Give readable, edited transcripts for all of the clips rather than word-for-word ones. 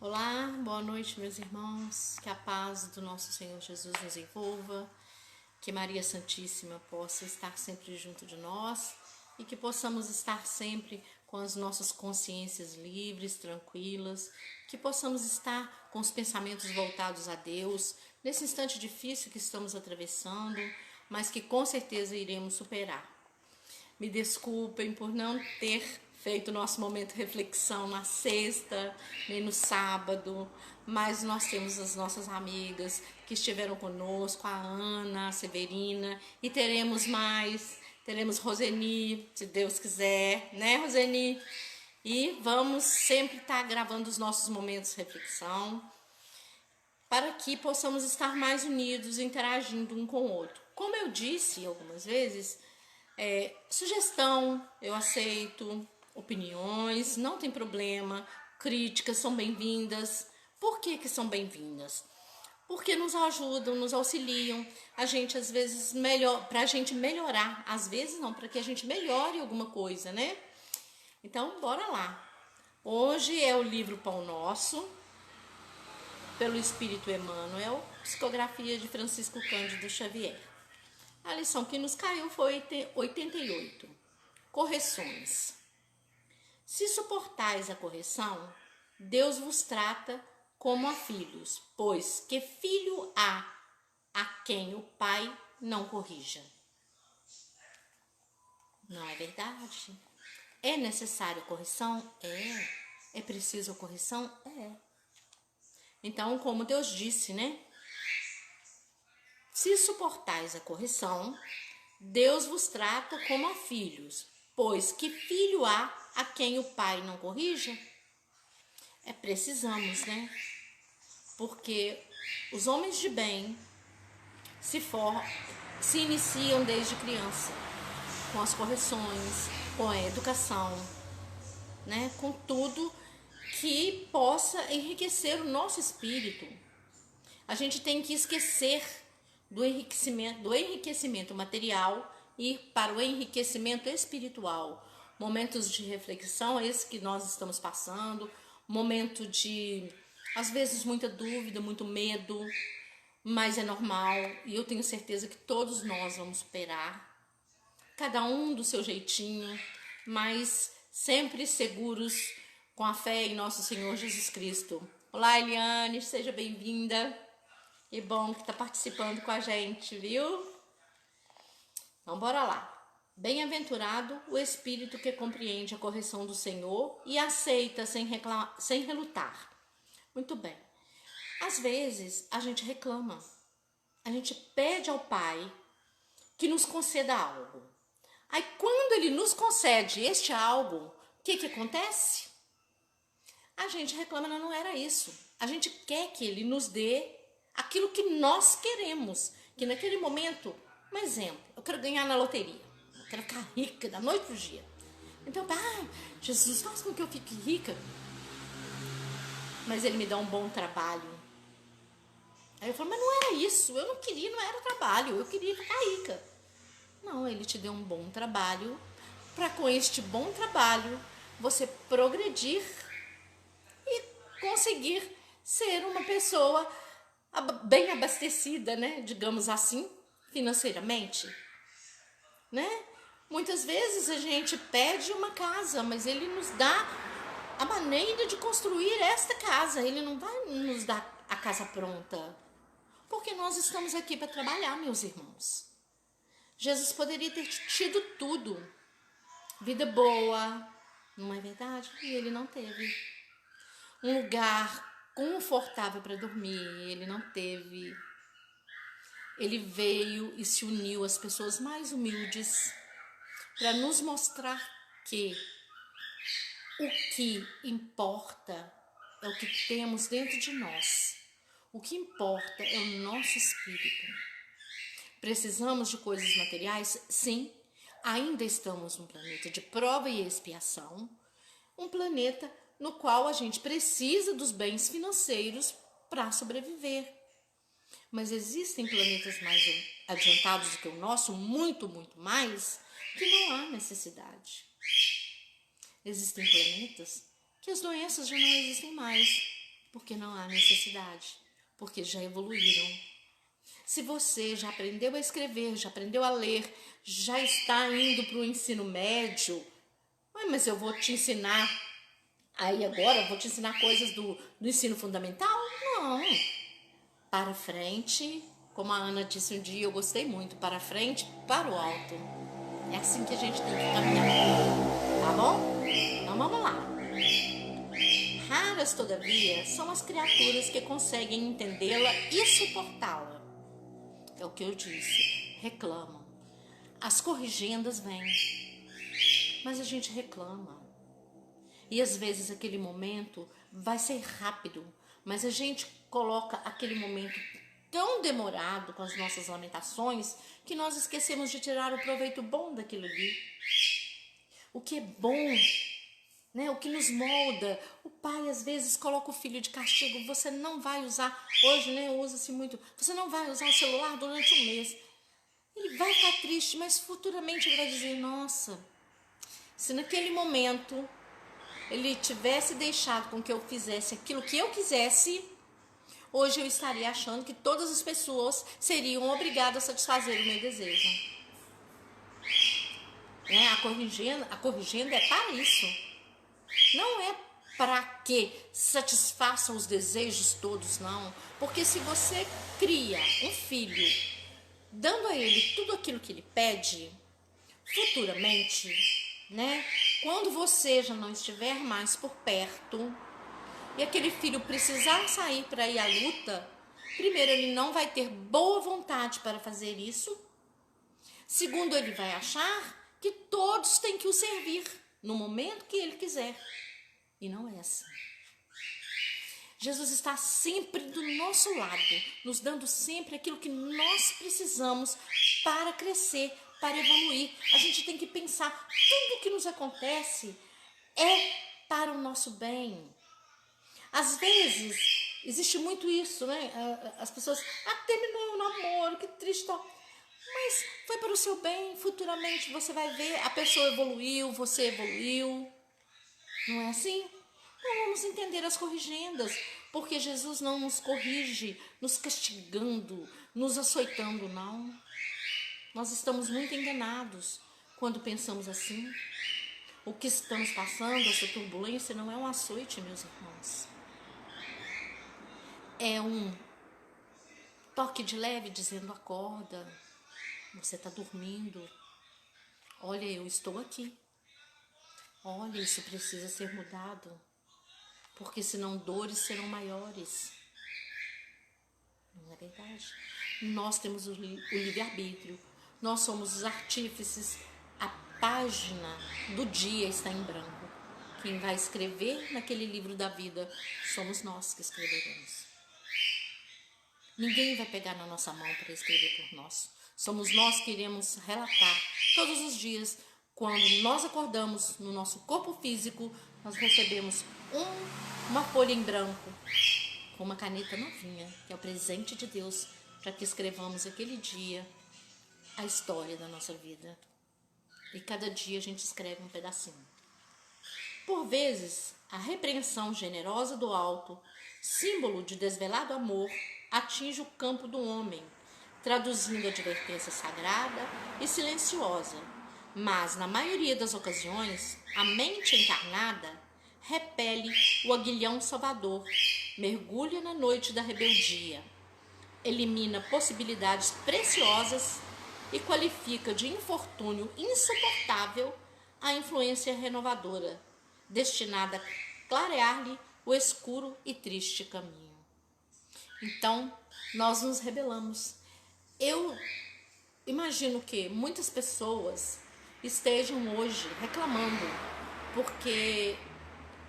Olá, boa noite, meus irmãos. Que a paz do nosso Senhor Jesus nos envolva, que Maria Santíssima possa estar sempre junto de nós e que possamos estar sempre com as nossas consciências livres, tranquilas, que possamos estar com os pensamentos voltados a Deus nesse instante difícil que estamos atravessando, mas que com certeza iremos superar. Me desculpem por não ter feito o nosso momento de reflexão na sexta, nem no sábado, mas nós temos as nossas amigas que estiveram conosco, a Ana, a Severina, e teremos mais, teremos Roseni, se Deus quiser, né, Roseni? E vamos sempre estar gravando os nossos momentos de reflexão, para que possamos estar mais unidos, interagindo um com o outro. Como eu disse algumas vezes, sugestão eu aceito, opiniões, não tem problema, críticas são bem-vindas. Por que são bem-vindas? Porque nos ajudam, nos auxiliam, a gente às vezes pra gente melhorar, às vezes não, para que a gente melhore alguma coisa, né? Então, bora lá. Hoje é o livro Pão Nosso, pelo Espírito Emmanuel, psicografia de Francisco Cândido Xavier. A lição que nos caiu foi 88. Correções. Se suportais a correção, Deus vos trata como a filhos, pois que filho há a quem o pai não corrija? Não é verdade? É necessário correção? É. É preciso correção? É. Então, como Deus disse, né? Se suportais a correção, Deus vos trata como a filhos, pois que filho há a quem o pai não corrija? Precisamos, né? Porque os homens de bem se iniciam desde criança, com as correções, com a educação, né? Com tudo que possa enriquecer o nosso espírito. A gente tem que esquecer do enriquecimento material e ir para o enriquecimento espiritual. Momentos de reflexão, esse que nós estamos passando, momento de, às vezes, muita dúvida, muito medo, mas é normal e eu tenho certeza que todos nós vamos superar, cada um do seu jeitinho, mas sempre seguros com a fé em nosso Senhor Jesus Cristo. Olá, Eliane, seja bem-vinda. Que bom que está participando com a gente, viu? Então, bora lá. Bem-aventurado o espírito que compreende a correção do Senhor e aceita sem relutar. Muito bem. Às vezes, a gente reclama. A gente pede ao Pai que nos conceda algo. Aí, quando Ele nos concede este algo, o que acontece? A gente reclama, não era isso. A gente quer que Ele nos dê aquilo que nós queremos, que naquele momento, um exemplo, eu quero ganhar na loteria, eu quero ficar rica da noite pro dia. Então, Jesus, faz com que eu fique rica, mas Ele me dá um bom trabalho. Aí eu falo, mas não era isso, eu não queria, não era trabalho, eu queria ficar rica. Não, Ele te deu um bom trabalho, para com este bom trabalho, você progredir e conseguir ser uma pessoa bem abastecida, né? Digamos assim, financeiramente, né? Muitas vezes a gente pede uma casa, mas Ele nos dá a maneira de construir esta casa. Ele não vai nos dar a casa pronta, porque nós estamos aqui para trabalhar, meus irmãos. Jesus poderia ter tido tudo, vida boa, não é verdade? E Ele não teve. Um lugar confortável para dormir, Ele não teve. Ele veio e se uniu às pessoas mais humildes para nos mostrar que o que importa é o que temos dentro de nós. O que importa é o nosso espírito. Precisamos de coisas materiais? Sim. Ainda estamos num planeta de prova e expiação, um planeta no qual a gente precisa dos bens financeiros para sobreviver. Mas existem planetas mais adiantados do que o nosso, muito, muito mais, que não há necessidade. Existem planetas que as doenças já não existem mais. Porque não há necessidade, porque já evoluíram. Se você já aprendeu a escrever, já aprendeu a ler, já está indo para o ensino médio, mas eu vou te ensinar, aí agora eu vou te ensinar coisas do ensino fundamental? Não. Para frente, como a Ana disse um dia, eu gostei muito, para frente, para o alto. É assim que a gente tem que caminhar, tá bom? Então vamos lá. Raras, todavia, são as criaturas que conseguem entendê-la e suportá-la. É o que eu disse, reclamam. As corrigendas vêm, mas a gente reclama. E às vezes aquele momento vai ser rápido, mas a gente coloca aquele momento tão demorado com as nossas lamentações que nós esquecemos de tirar o proveito bom daquilo ali. O que é bom, né? O que nos molda. O pai às vezes coloca o filho de castigo. Você não vai usar, hoje, né, usa-se muito, você não vai usar o celular durante um mês. Ele vai ficar triste, mas futuramente ele vai dizer, nossa, se naquele momento ele tivesse deixado com que eu fizesse aquilo que eu quisesse, hoje eu estaria achando que todas as pessoas seriam obrigadas a satisfazer o meu desejo. Né? A corrigenda é para isso. Não é para que satisfaçam os desejos todos, não. Porque se você cria um filho dando a ele tudo aquilo que ele pede, futuramente, né? Quando você já não estiver mais por perto e aquele filho precisar sair para ir à luta, primeiro, ele não vai ter boa vontade para fazer isso. Segundo, ele vai achar que todos têm que o servir no momento que ele quiser. E não é assim. Jesus está sempre do nosso lado, nos dando sempre aquilo que nós precisamos para crescer, para evoluir. A gente tem que pensar, tudo que nos acontece é para o nosso bem. Às vezes, existe muito isso, né? As pessoas, terminou o namoro, que triste. Mas foi para o seu bem, futuramente você vai ver, a pessoa evoluiu, você evoluiu. Não é assim? Não vamos entender as corrigendas, porque Jesus não nos corrige, nos castigando, nos açoitando, não. Nós estamos muito enganados quando pensamos assim. O que estamos passando, essa turbulência, não é um açoite, meus irmãos. É um toque de leve dizendo, acorda, você está dormindo. Olha, eu estou aqui. Olha, isso precisa ser mudado. Porque senão dores serão maiores. Não é verdade? Nós temos o livre-arbítrio. Nós somos os artífices. A página do dia está em branco. Quem vai escrever naquele livro da vida somos nós que escreveremos. Ninguém vai pegar na nossa mão para escrever por nós. Somos nós que iremos relatar todos os dias. Quando nós acordamos no nosso corpo físico, nós recebemos uma folha em branco com uma caneta novinha, que é o presente de Deus, para que escrevamos aquele dia a história da nossa vida. E cada dia a gente escreve um pedacinho. Por vezes, a repreensão generosa do alto, símbolo de desvelado amor, atinge o campo do homem, traduzindo advertência sagrada e silenciosa. Mas, na maioria das ocasiões, a mente encarnada repele o aguilhão salvador, mergulha na noite da rebeldia, elimina possibilidades preciosas e qualifica de infortúnio insuportável a influência renovadora, destinada a clarear-lhe o escuro e triste caminho. Então, nós nos rebelamos. Eu imagino que muitas pessoas estejam hoje reclamando porque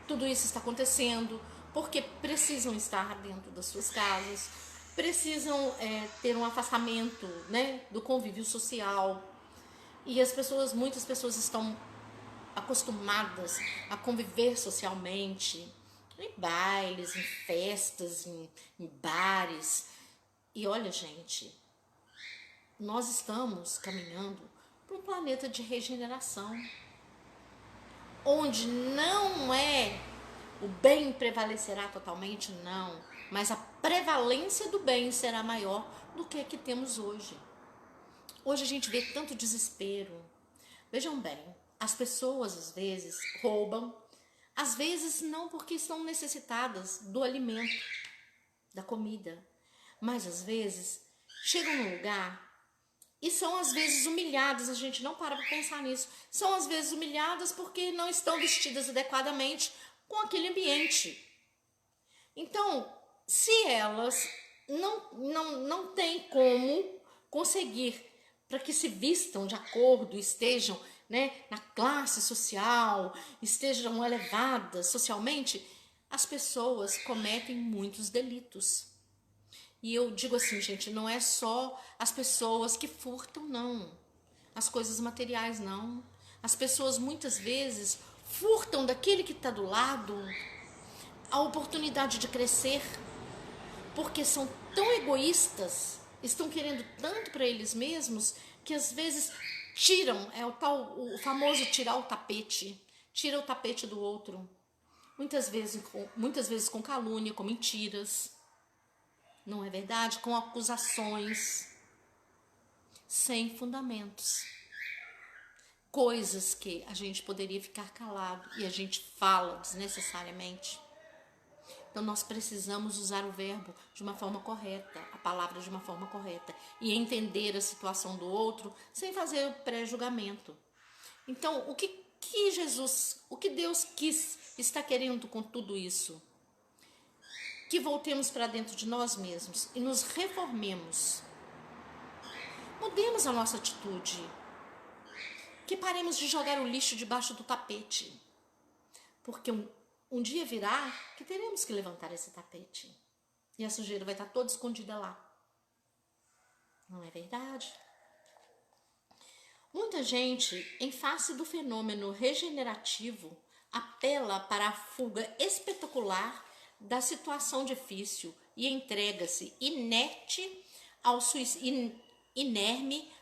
tudo isso está acontecendo, porque precisam estar dentro das suas casas, precisam ter um afastamento, né, do convívio social. E muitas pessoas estão acostumadas a conviver socialmente, em bailes, em festas, em bares. E olha, gente, nós estamos caminhando para um planeta de regeneração, onde não é o bem prevalecerá totalmente? Não, mas a prevalência do bem será maior do que temos hoje. Hoje a gente vê tanto desespero. Vejam bem, as pessoas às vezes roubam, às vezes não porque estão necessitadas do alimento, da comida, mas às vezes chegam num lugar e são às vezes humilhadas, a gente não para pensar nisso, são às vezes humilhadas porque não estão vestidas adequadamente com aquele ambiente. Então, se elas não têm como conseguir para que se vistam de acordo, estejam, né, na classe social, estejam elevadas socialmente, as pessoas cometem muitos delitos. E eu digo assim, gente, não é só as pessoas que furtam, não. As coisas materiais, não. As pessoas muitas vezes furtam daquele que está do lado a oportunidade de crescer, porque são tão egoístas, estão querendo tanto para eles mesmos, que às vezes tiram, o famoso tirar o tapete, tira o tapete do outro, muitas vezes com calúnia, com mentiras, não é verdade? Com acusações sem fundamentos, coisas que a gente poderia ficar calado e a gente fala desnecessariamente. Então nós precisamos usar o verbo de uma forma correta, a palavra de uma forma correta, e entender a situação do outro sem fazer o pré-julgamento. Então, o que Deus está querendo com tudo isso? Que voltemos para dentro de nós mesmos e nos reformemos. Mudemos a nossa atitude. Que paremos de jogar o lixo debaixo do tapete. Porque um dia virá que teremos que levantar esse tapete. E a sujeira vai estar toda escondida lá. Não é verdade? Muita gente, em face do fenômeno regenerativo, apela para a fuga espetacular da situação difícil e entrega-se inerme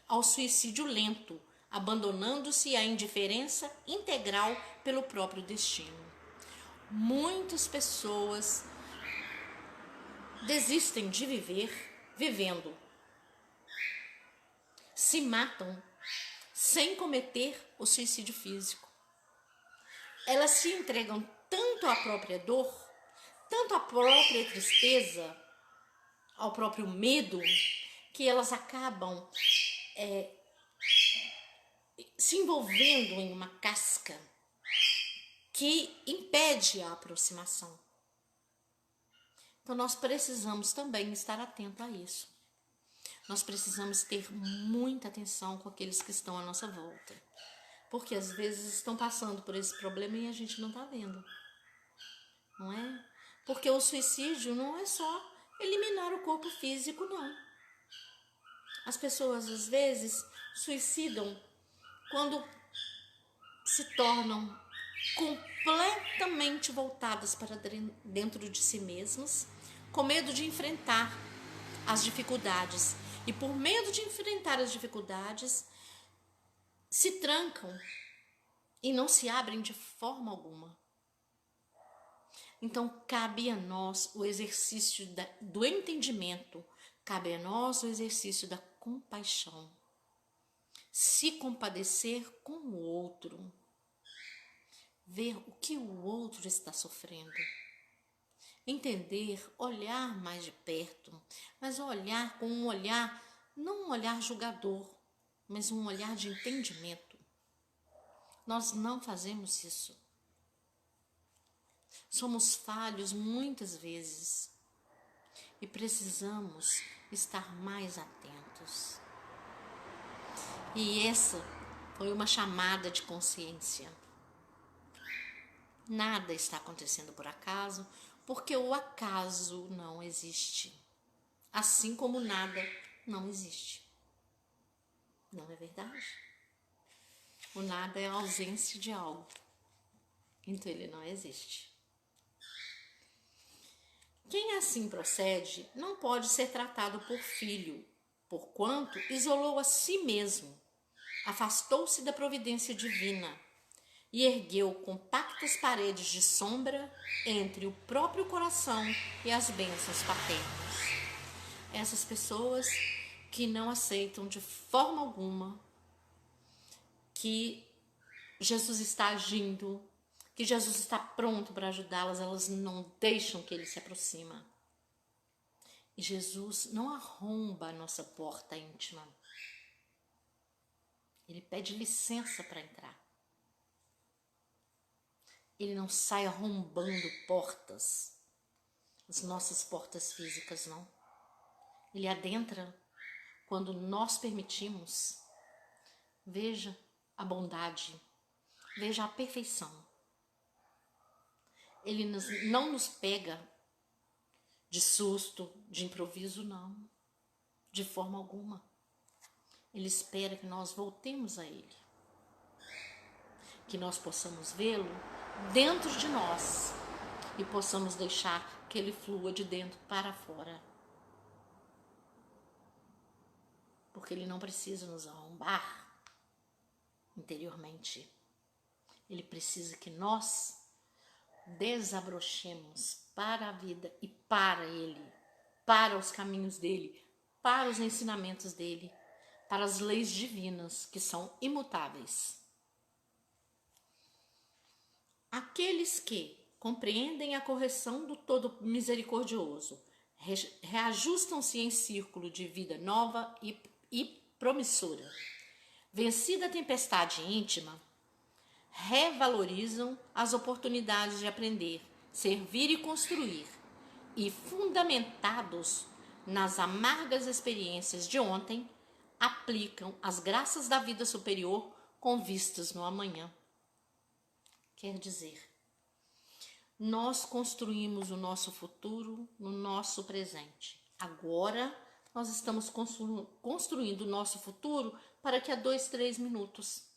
ao suicídio lento, abandonando-se à indiferença integral pelo próprio destino. Muitas pessoas desistem de viver vivendo, se matam sem cometer o suicídio físico. Elas se entregam tanto à própria dor, tanto à própria tristeza, ao próprio medo, que elas acabam se envolvendo em uma casca que impede a aproximação. Então nós precisamos também estar atento a isso. Nós precisamos ter muita atenção com aqueles que estão à nossa volta. Porque às vezes estão passando por esse problema e a gente não está vendo. Não é? Porque o suicídio não é só eliminar o corpo físico, não. As pessoas às vezes suicidam quando se tornam completamente voltadas para dentro de si mesmas, com medo de enfrentar as dificuldades. E por medo de enfrentar as dificuldades, se trancam e não se abrem de forma alguma. Então, cabe a nós o exercício do entendimento, cabe a nós o exercício da compaixão. Se compadecer com o outro, ver o que o outro está sofrendo, entender, olhar mais de perto, mas olhar com um olhar, não um olhar julgador, mas um olhar de entendimento. Nós não fazemos isso. Somos falhos muitas vezes e precisamos estar mais atentos. E essa foi uma chamada de consciência. Nada está acontecendo por acaso, porque o acaso não existe. Assim como nada não existe. Não é verdade? O nada é a ausência de algo. Então ele não existe. Quem assim procede não pode ser tratado por filho, porquanto isolou a si mesmo, afastou-se da providência divina, e ergueu compactas paredes de sombra entre o próprio coração e as bênçãos paternas. Essas pessoas que não aceitam de forma alguma que Jesus está agindo, que Jesus está pronto para ajudá-las, elas não deixam que ele se aproxima. E Jesus não arromba a nossa porta íntima. Ele pede licença para entrar. Ele não sai arrombando portas, as nossas portas físicas, não. Ele adentra quando nós permitimos. Veja a bondade, veja a perfeição. Ele não nos pega de susto, de improviso, não. De forma alguma. Ele espera que nós voltemos a ele. Que nós possamos vê-lo dentro de nós e possamos deixar que ele flua de dentro para fora. Porque ele não precisa nos arrombar interiormente. Ele precisa que nós desabrochemos para a vida e para ele, para os caminhos dele, para os ensinamentos dele, para as leis divinas que são imutáveis. Aqueles que compreendem a correção do Todo Misericordioso reajustam-se em círculo de vida nova e promissora. Vencida a tempestade íntima, revalorizam as oportunidades de aprender, servir e construir, e fundamentados nas amargas experiências de ontem, aplicam as graças da vida superior com vistas no amanhã. Quer dizer, nós construímos o nosso futuro no nosso presente. Agora, nós estamos construindo o nosso futuro para que a 2, 3 minutos.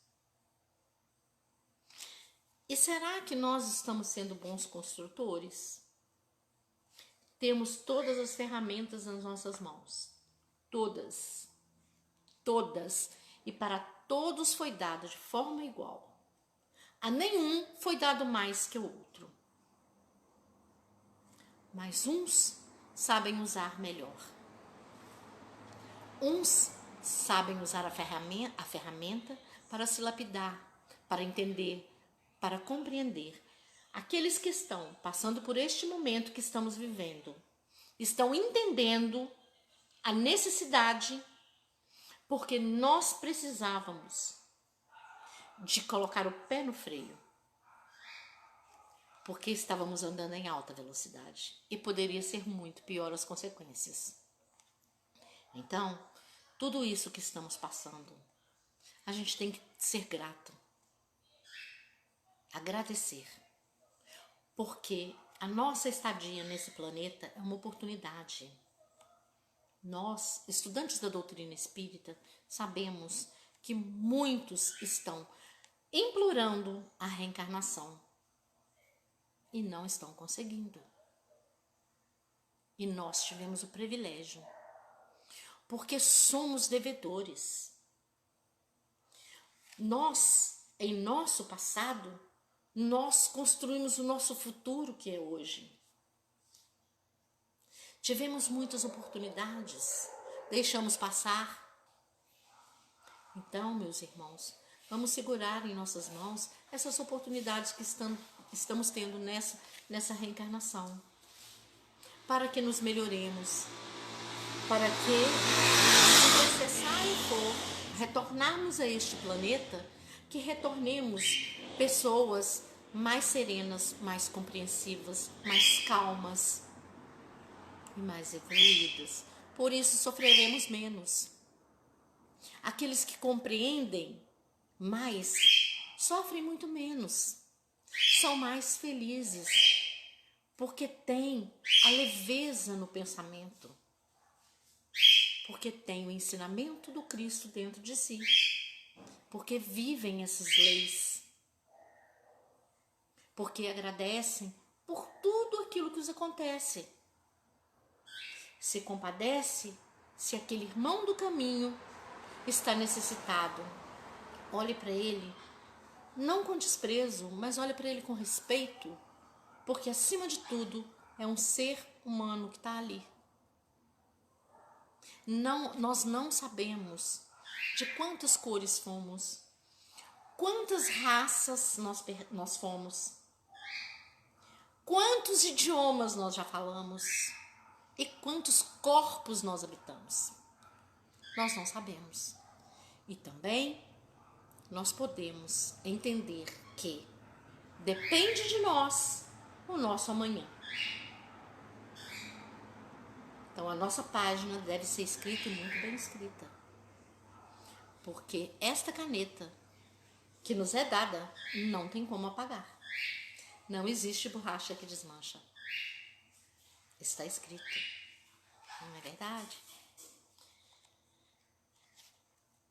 E será que nós estamos sendo bons construtores? Temos todas as ferramentas nas nossas mãos. Todas. Todas. E para todos foi dado de forma igual. A nenhum foi dado mais que o outro. Mas uns sabem usar melhor. Uns sabem usar a ferramenta para se lapidar, para entender, para compreender. Aqueles que estão passando por este momento que estamos vivendo, estão entendendo a necessidade, porque nós precisávamos de colocar o pé no freio, porque estávamos andando em alta velocidade e poderia ser muito pior as consequências. Então, tudo isso que estamos passando, a gente tem que ser grato, agradecer, porque a nossa estadia nesse planeta é uma oportunidade. Nós, estudantes da doutrina espírita, sabemos que muitos estão implorando a reencarnação e não estão conseguindo. E nós tivemos o privilégio, porque somos devedores. Nós, em nosso passado, nós construímos o nosso futuro que é hoje. Tivemos muitas oportunidades, deixamos passar. Então, meus irmãos, vamos segurar em nossas mãos essas oportunidades que estamos tendo nessa reencarnação, para que nos melhoremos, para que, se necessário for, retornarmos a este planeta, que retornemos pessoas mais serenas, mais compreensivas, mais calmas e mais evoluídas. Por isso sofreremos menos. Aqueles que compreendem mais sofrem muito menos, são mais felizes, porque têm a leveza no pensamento, porque têm o ensinamento do Cristo dentro de si, porque vivem essas leis, porque agradecem por tudo aquilo que os acontece. Se compadece se aquele irmão do caminho está necessitado. Olhe para ele não com desprezo, mas olha para ele com respeito, porque acima de tudo é um ser humano que está ali. Nós não sabemos de quantas cores fomos, quantas raças nós fomos, quantos idiomas nós já falamos e quantos corpos nós habitamos. Nós não sabemos. E também nós podemos entender que depende de nós o nosso amanhã. Então a nossa página deve ser escrita e muito bem escrita. Porque esta caneta que nos é dada não tem como apagar. Não existe borracha que desmancha. Está escrito. Não é verdade?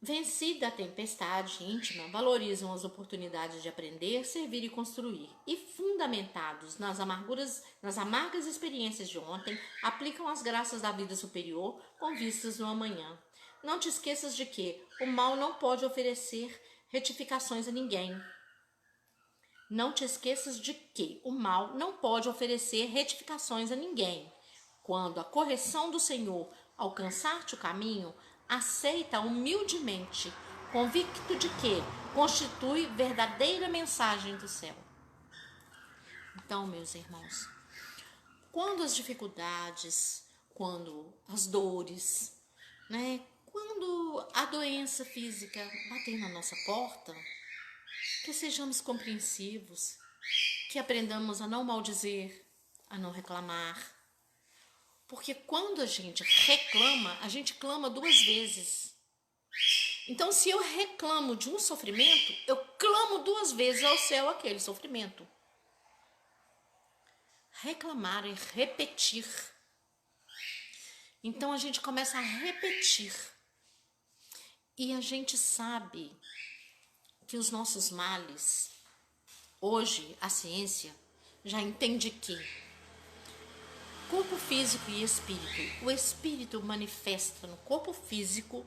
Vencida a tempestade íntima, valorizam as oportunidades de aprender, servir e construir. E fundamentados nas amargas experiências de ontem, aplicam as graças da vida superior com vistas no amanhã. Não te esqueças de que o mal não pode oferecer retificações a ninguém. Não te esqueças de que o mal não pode oferecer retificações a ninguém. Quando a correção do Senhor alcançar-te o caminho, aceita humildemente, convicto de que constitui verdadeira mensagem do céu. Então, meus irmãos, quando as dificuldades, quando as dores, quando a doença física bater na nossa porta, que sejamos compreensivos, que aprendamos a não maldizer, a não reclamar. Porque quando a gente reclama, a gente clama duas vezes. Então, se eu reclamo de um sofrimento, eu clamo duas vezes ao céu aquele sofrimento. Reclamar é repetir. Então, a gente começa a repetir. E a gente sabe que os nossos males, hoje a ciência já entende que corpo físico e espírito, o espírito manifesta no corpo físico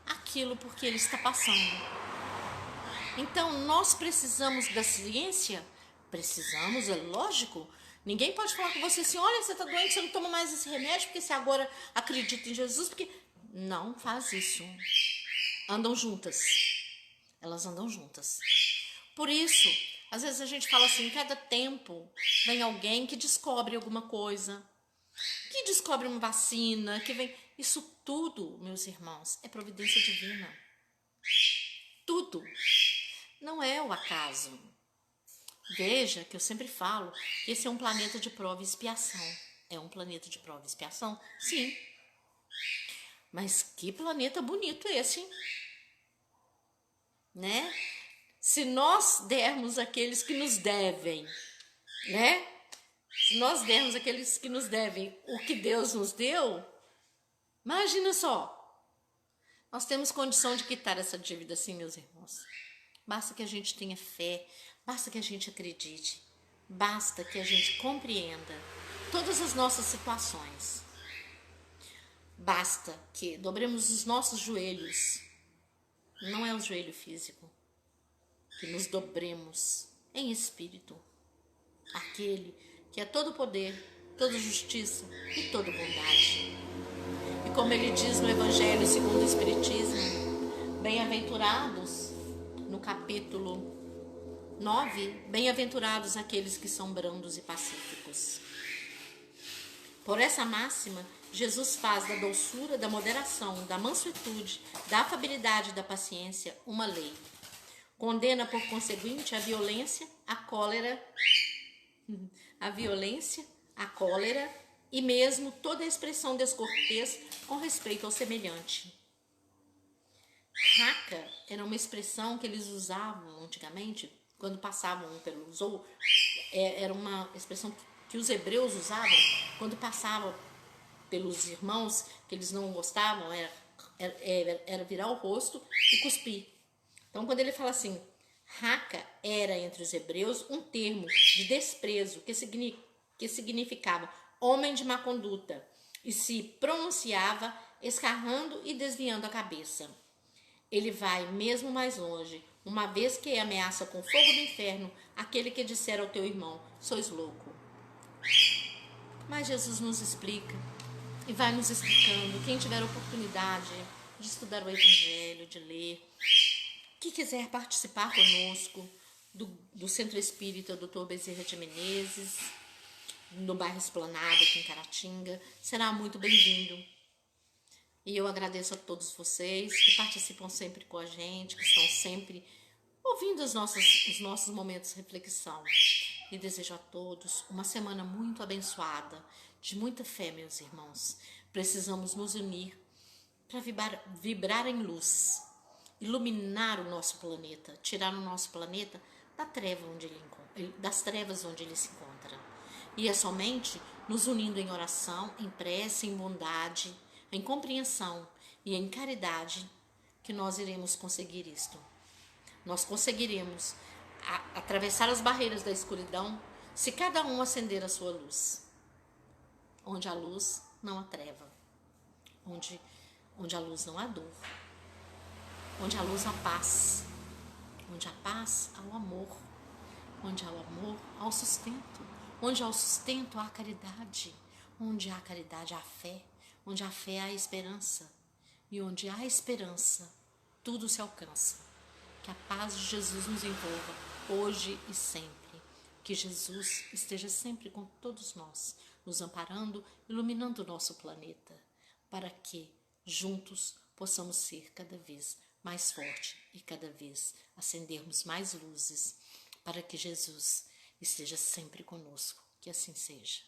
aquilo porque ele está passando. Então nós precisamos da ciência? Precisamos, é lógico. Ninguém pode falar com você assim, olha, você está doente, você não toma mais esse remédio porque você agora acredita em Jesus, porque não faz isso. Andam juntas. Elas andam juntas. Por isso, às vezes a gente fala assim, em cada tempo vem alguém que descobre alguma coisa, que descobre uma vacina, que vem... Isso tudo, meus irmãos, é providência divina. Tudo. Não é o acaso. Veja que eu sempre falo que esse é um planeta de prova e expiação. É um planeta de prova e expiação? Sim. Mas que planeta bonito esse, hein? Né? Se nós dermos aqueles que nos devem, né? Se nós dermos aqueles que nos devem o que Deus nos deu, imagina só. Nós temos condição de quitar essa dívida, sim, meus irmãos. Basta que a gente tenha fé, basta que a gente acredite, basta que a gente compreenda todas as nossas situações. Basta que dobremos os nossos joelhos, não é o joelho físico, que nos dobremos em espírito, aquele que é todo poder, toda justiça e toda bondade. E como ele diz no Evangelho segundo o Espiritismo, bem-aventurados, no capítulo 9, bem-aventurados aqueles que são brandos e pacíficos. Por essa máxima, Jesus faz da doçura, da moderação, da mansuetude, da afabilidade e da paciência uma lei. Condena, por conseguinte, a violência, a cólera e mesmo toda expressão descortês com respeito ao semelhante. Raca era uma expressão que eles usavam antigamente, quando passavam pelos... Era uma expressão que os hebreus usavam quando passavam pelos irmãos que eles não gostavam, era virar o rosto e cuspir. Então, quando ele fala assim, raca era entre os hebreus um termo de desprezo que significava homem de má conduta e se pronunciava escarrando e desviando a cabeça. Ele vai mesmo mais longe, uma vez que ameaça com fogo do inferno aquele que disser ao teu irmão, sois louco. Mas Jesus nos explica e vai nos explicando. Quem tiver oportunidade de estudar o Evangelho, de ler, que quiser participar conosco do Centro Espírita Dr. Bezerra de Menezes, no bairro Esplanada, aqui em Caratinga, será muito bem-vindo. E eu agradeço a todos vocês que participam sempre com a gente, que estão sempre ouvindo os nossos momentos de reflexão. E desejo a todos uma semana muito abençoada, de muita fé, meus irmãos. Precisamos nos unir para vibrar em luz, iluminar o nosso planeta, tirar o nosso planeta das trevas onde ele se encontra. E é somente nos unindo em oração, em prece, em bondade, em compreensão e em caridade que nós iremos conseguir isto. Nós conseguiremos atravessar as barreiras da escuridão se cada um acender a sua luz. Onde há luz, não há treva. Onde há luz, não há dor. Onde há luz, há paz. Onde há paz, há o amor. Onde há o amor, há o sustento. Onde há o sustento, há a caridade. Onde há a caridade, há a fé. Onde há a fé, há a esperança. E onde há esperança, tudo se alcança. Que a paz de Jesus nos envolva, hoje e sempre. Que Jesus esteja sempre com todos nós, nos amparando, iluminando o nosso planeta, para que, juntos, possamos ser cada vez mais forte e cada vez acendermos mais luzes, para que Jesus esteja sempre conosco. Que assim seja.